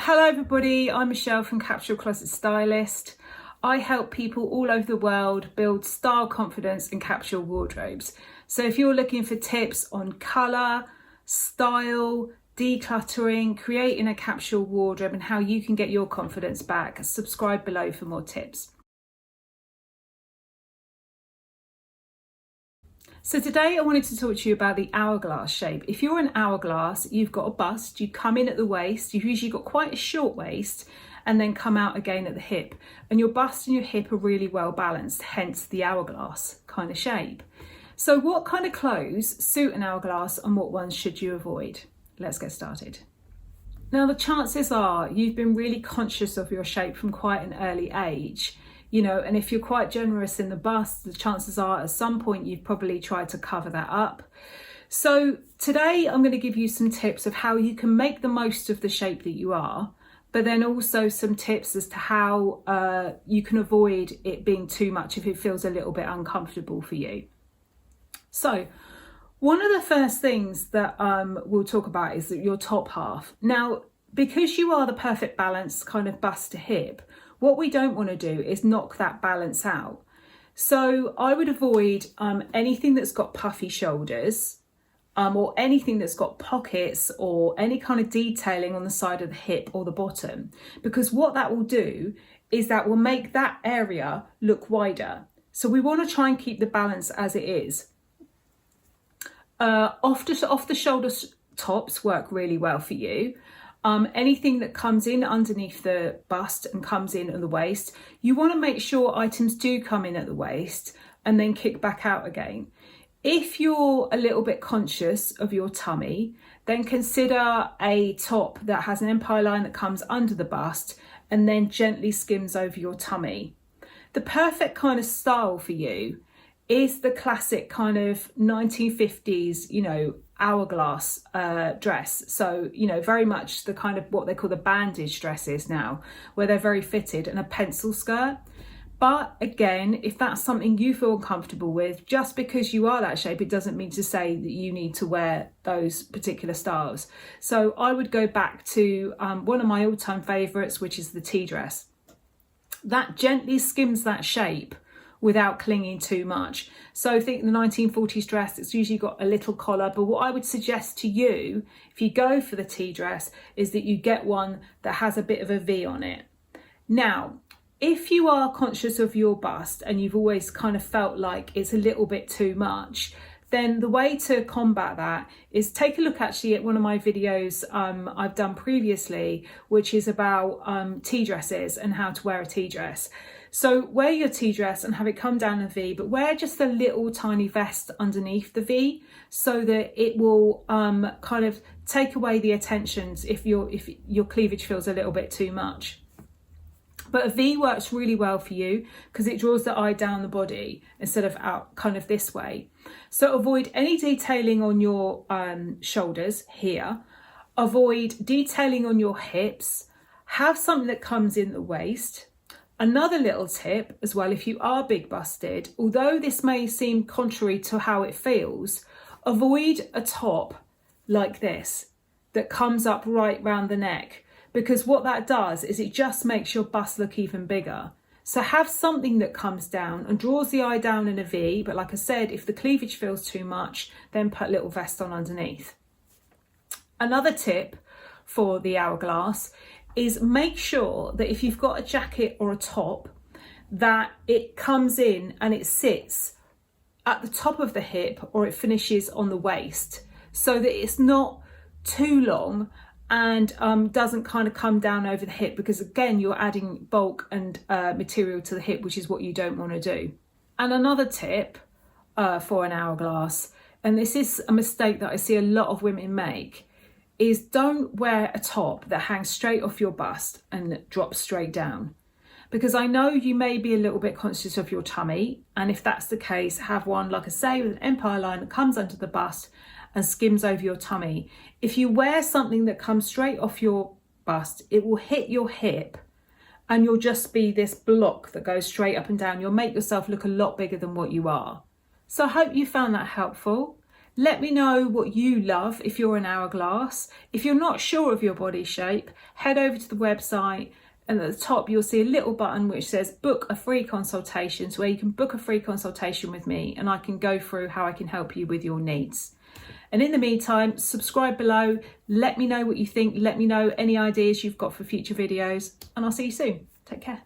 Hello everybody, I'm Michelle from Capsule Closet Stylist. I help people all over the world build style confidence and capsule wardrobes. So if you're looking for tips on colour, style, decluttering, creating a capsule wardrobe and how you can get your confidence back, subscribe below for more tips. So today I wanted to talk to you about the hourglass shape. If you're an hourglass, you've got a bust, you come in at the waist, you've usually got quite a short waist and then come out again at the hip. And your bust and your hip are really well balanced, hence the hourglass kind of shape. So what kind of clothes suit an hourglass and what ones should you avoid? Let's get started. Now the chances are you've been really conscious of your shape from quite an early age. And if you're quite generous in the bust, the chances are at some point you've probably tried to cover that up. So today I'm going to give you some tips of how you can make the most of the shape that you are, but then also some tips as to how you can avoid it being too much if it feels a little bit uncomfortable for you. So one of the first things that we'll talk about is your top half. Now, because you are the perfect balance kind of bust to hip, what we don't want to do is knock that balance out. So I would avoid anything that's got puffy shoulders or anything that's got pockets or any kind of detailing on the side of the hip or the bottom, because what that will do is that will make that area look wider. So we want to try and keep the balance as it is. Off the shoulder tops work really well for you. Anything that comes in underneath the bust and comes in at the waist, you want to make sure items do come in at the waist and then kick back out again. If you're a little bit conscious of your tummy, then consider a top that has an empire line that comes under the bust and then gently skims over your tummy. The perfect kind of style for you is the classic kind of 1950s, hourglass dress. So, very much the kind of what they call the bandage dresses now, where they're very fitted, and a pencil skirt. But again, if that's something you feel comfortable with, just because you are that shape, it doesn't mean to say that you need to wear those particular styles. So I would go back to one of my all-time favorites, which is the tea dress. That gently skims that shape without clinging too much. So think the 1940s dress, it's usually got a little collar, but what I would suggest to you, if you go for the tea dress, is that you get one that has a bit of a V on it. Now, if you are conscious of your bust and you've always kind of felt like it's a little bit too much, then the way to combat that is take a look actually at one of my videos I've done previously, which is about tea dresses and how to wear a tea dress. So wear your tea dress and have it come down a V, but wear just a little tiny vest underneath the V so that it will kind of take away the attentions if your cleavage feels a little bit too much. But a V works really well for you because it draws the eye down the body instead of out kind of this way. So avoid any detailing on your shoulders here. Avoid detailing on your hips. Have something that comes in the waist. Another little tip as well, if you are big busted, although this may seem contrary to how it feels, avoid a top like this that comes up right round the neck, because what that does is it just makes your bust look even bigger. So have something that comes down and draws the eye down in a V, but like I said, if the cleavage feels too much, then put a little vest on underneath. Another tip for the hourglass is make sure that if you've got a jacket or a top, that it comes in and it sits at the top of the hip or it finishes on the waist, so that it's not too long and doesn't kind of come down over the hip, because again, you're adding bulk and material to the hip, which is what you don't want to do. And another tip for an hourglass, and this is a mistake that I see a lot of women make, is don't wear a top that hangs straight off your bust and drops straight down. Because I know you may be a little bit conscious of your tummy, and if that's the case, have one, like I say, with an empire line that comes under the bust and skims over your tummy. If you wear something that comes straight off your bust, it will hit your hip and you'll just be this block that goes straight up and down. You'll make yourself look a lot bigger than what you are. So I hope you found that helpful. Let me know what you love if you're an hourglass. If you're not sure of your body shape, head over to the website, and at the top you'll see a little button which says book a free consultation, so where you can book a free consultation with me and I can go through how I can help you with your needs. And in the meantime, subscribe below, let me know what you think, let me know any ideas you've got for future videos, and I'll see you soon. Take care.